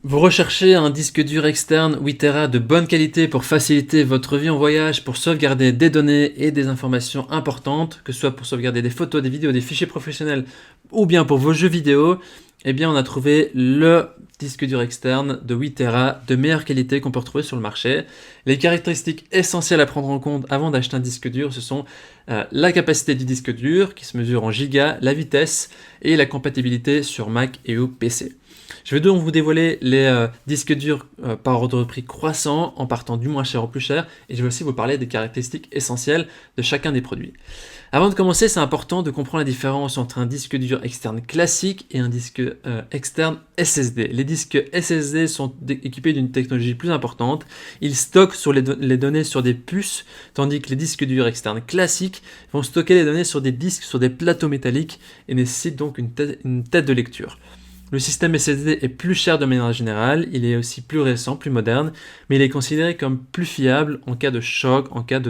Vous recherchez un disque dur externe 8 Tera de bonne qualité pour faciliter votre vie en voyage, pour sauvegarder des données et des informations importantes, que ce soit pour sauvegarder des photos, des vidéos, des fichiers professionnels ou bien pour vos jeux vidéo. Eh bien, on a trouvé le disque dur externe de 8 Tera de meilleure qualité qu'on peut retrouver sur le marché. Les caractéristiques essentielles à prendre en compte avant d'acheter un disque dur, ce sont la capacité du disque dur qui se mesure en gigas, la vitesse et la compatibilité sur Mac et ou PC. Je vais donc vous dévoiler les disques durs par ordre de prix croissant en partant du moins cher au plus cher, et je vais aussi vous parler des caractéristiques essentielles de chacun des produits. Avant de commencer, c'est important de comprendre la différence entre un disque dur externe classique et un disque externe SSD. Les disques SSD sont équipés d'une technologie plus importante. Ils stockent les données sur des puces, tandis que les disques durs externes classiques vont stocker les données sur des disques, sur des plateaux métalliques et nécessitent donc une tête de lecture. Le système SSD est plus cher de manière générale, il est aussi plus récent, plus moderne, mais il est considéré comme plus fiable en cas de choc, en cas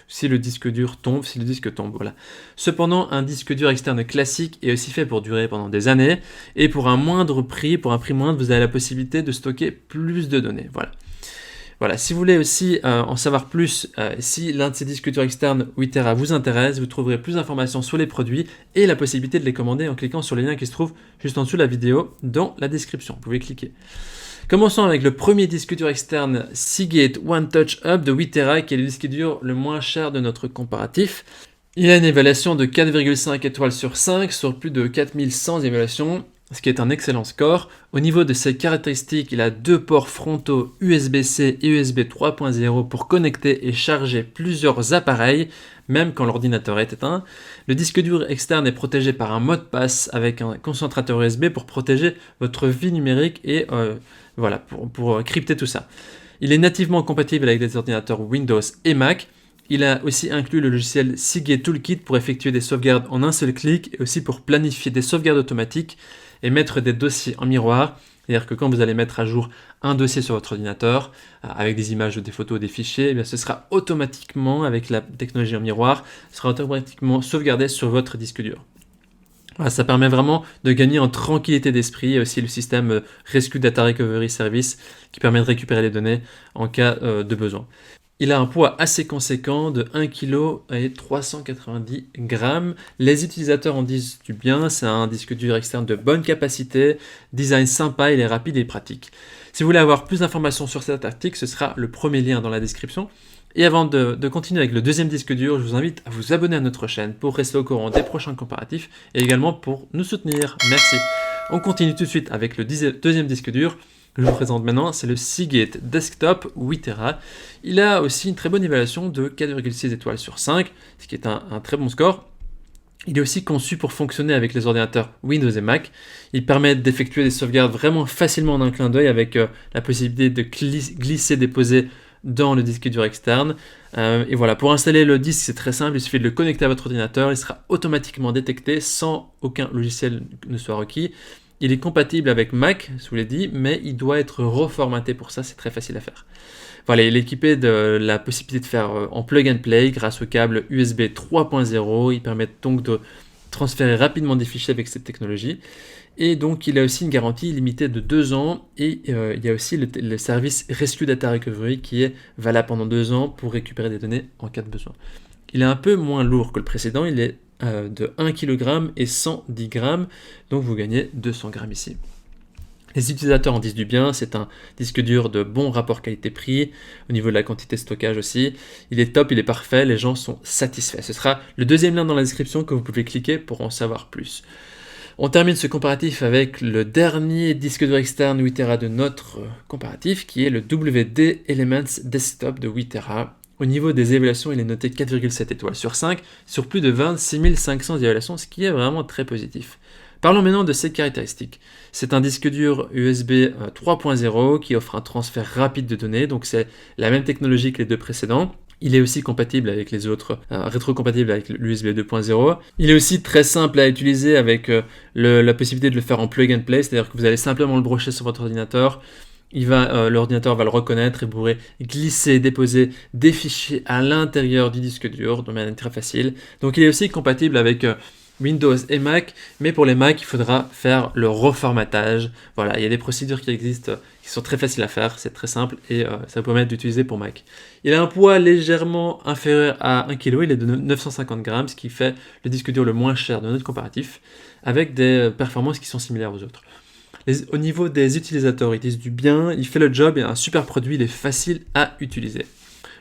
si le disque dur tombe, si le disque tombe, voilà. Cependant, un disque dur externe classique est aussi fait pour durer pendant des années, et pour un prix moindre, vous avez la possibilité de stocker plus de données, Voilà, si vous voulez aussi en savoir plus, si l'un de ces disques durs externes 8 Tera vous intéresse, vous trouverez plus d'informations sur les produits et la possibilité de les commander en cliquant sur les liens qui se trouvent juste en dessous de la vidéo dans la description. Vous pouvez cliquer. Commençons avec le premier disque dur externe Seagate One Touch Hub de 8 Tera qui est le disque dur le moins cher de notre comparatif. Il a une évaluation de 4,5 étoiles sur 5 sur plus de 4100 évaluations, ce qui est un excellent score. Au niveau de ses caractéristiques, il a deux ports frontaux USB-C et USB 3.0 pour connecter et charger plusieurs appareils, même quand l'ordinateur est éteint. Le disque dur externe est protégé par un mot de passe avec un concentrateur USB pour protéger votre vie numérique et pour crypter tout ça. Il est nativement compatible avec les ordinateurs Windows et Mac. Il a aussi inclus le logiciel Seagate Toolkit pour effectuer des sauvegardes en un seul clic et aussi pour planifier des sauvegardes automatiques et mettre des dossiers en miroir. C'est-à-dire que quand vous allez mettre à jour un dossier sur votre ordinateur avec des images, des photos, des fichiers, eh bien ce sera automatiquement, avec la technologie en miroir, sera automatiquement sauvegardé sur votre disque dur. Voilà, ça permet vraiment de gagner en tranquillité d'esprit et aussi le système Rescue Data Recovery Service qui permet de récupérer les données en cas de besoin. Il a un poids assez conséquent de 1 kg et 390 grammes. Les utilisateurs en disent du bien, c'est un disque dur externe de bonne capacité, design sympa, il est rapide et pratique. Si vous voulez avoir plus d'informations sur cet article, ce sera le premier lien dans la description. Et avant de continuer avec le deuxième disque dur, je vous invite à vous abonner à notre chaîne pour rester au courant des prochains comparatifs et également pour nous soutenir. Merci. On continue tout de suite avec le deuxième disque dur que je vous présente maintenant, c'est le Seagate Desktop 8 Tera. Il a aussi une très bonne évaluation de 4,6 étoiles sur 5, ce qui est un très bon score. Il est aussi conçu pour fonctionner avec les ordinateurs Windows et Mac. Il permet d'effectuer des sauvegardes vraiment facilement en un clin d'œil avec la possibilité de glisser, déposer dans le disque dur externe. Et voilà, pour installer le disque, c'est très simple, il suffit de le connecter à votre ordinateur, il sera automatiquement détecté sans aucun logiciel ne soit requis. Il est compatible avec Mac, je vous l'ai dit, mais il doit être reformaté pour ça, c'est très facile à faire. Voilà, il est équipé de la possibilité de faire en plug and play grâce au câble USB 3.0. Il permet donc de transférer rapidement des fichiers avec cette technologie. Et donc, il a aussi une garantie limitée de 2 ans. Et il y a aussi le service Rescue Data Recovery qui est valable pendant 2 ans pour récupérer des données en cas de besoin. Il est un peu moins lourd que le précédent, il est de 1 kg et 110 grammes, donc vous gagnez 200 grammes ici. Les utilisateurs en disent du bien, c'est un disque dur de bon rapport qualité-prix, au niveau de la quantité de stockage aussi. Il est top, il est parfait, les gens sont satisfaits. Ce sera le deuxième lien dans la description que vous pouvez cliquer pour en savoir plus. On termine ce comparatif avec le dernier disque dur externe 8 Tera de notre comparatif, qui est le WD Elements Desktop de 8 Tera. Au niveau des évaluations, il est noté 4,7 étoiles sur 5, sur plus de 26 500 évaluations, ce qui est vraiment très positif. Parlons maintenant de ses caractéristiques. C'est un disque dur USB 3.0 qui offre un transfert rapide de données, donc c'est la même technologie que les deux précédents. Il est aussi compatible avec les autres, rétrocompatible avec l'USB 2.0. Il est aussi très simple à utiliser avec la possibilité de le faire en plug and play, c'est-à-dire que vous allez simplement le brancher sur votre ordinateur. L'ordinateur va le reconnaître et vous pourrez glisser, déposer des fichiers à l'intérieur du disque dur de manière très facile. Donc il est aussi compatible avec Windows et Mac, mais pour les Mac, il faudra faire le reformatage. Voilà, il y a des procédures qui existent, qui sont très faciles à faire, c'est très simple et ça vous permet d'utiliser pour Mac. Il a un poids légèrement inférieur à 1 kg, il est de 950 grammes, ce qui fait le disque dur le moins cher de notre comparatif, avec des performances qui sont similaires aux autres. Au niveau des utilisateurs, ils disent du bien, il fait le job, il a un super produit, il est facile à utiliser.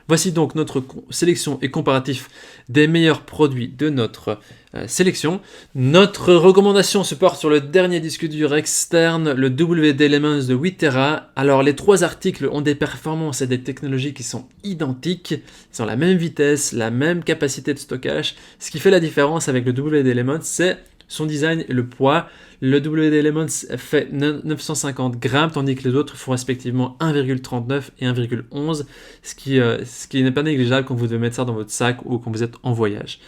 Voici donc notre sélection et comparatif des meilleurs produits de notre sélection. Notre recommandation se porte sur le dernier disque dur externe, le WD Elements de 8 Tera. Alors les 3 articles ont des performances et des technologies qui sont identiques. Ils ont la même vitesse, la même capacité de stockage. Ce qui fait la différence avec le WD Elements, c'est son design et le poids. Le WD Elements fait 950 grammes, tandis que les autres font respectivement 1,39 et 1,11, ce qui n'est pas négligeable quand vous devez mettre ça dans votre sac ou quand vous êtes en voyage.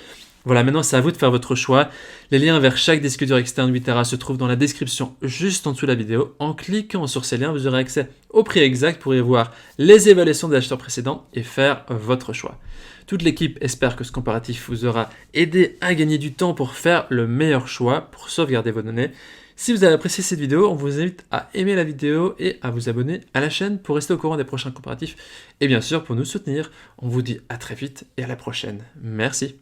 Voilà, maintenant c'est à vous de faire votre choix. Les liens vers chaque disque dur externe 8 Tera se trouvent dans la description juste en dessous de la vidéo. En cliquant sur ces liens, vous aurez accès au prix exact pour y voir les évaluations des acheteurs précédents et faire votre choix. Toute l'équipe espère que ce comparatif vous aura aidé à gagner du temps pour faire le meilleur choix, pour sauvegarder vos données. Si vous avez apprécié cette vidéo, on vous invite à aimer la vidéo et à vous abonner à la chaîne pour rester au courant des prochains comparatifs. Et bien sûr, pour nous soutenir, on vous dit à très vite et à la prochaine. Merci.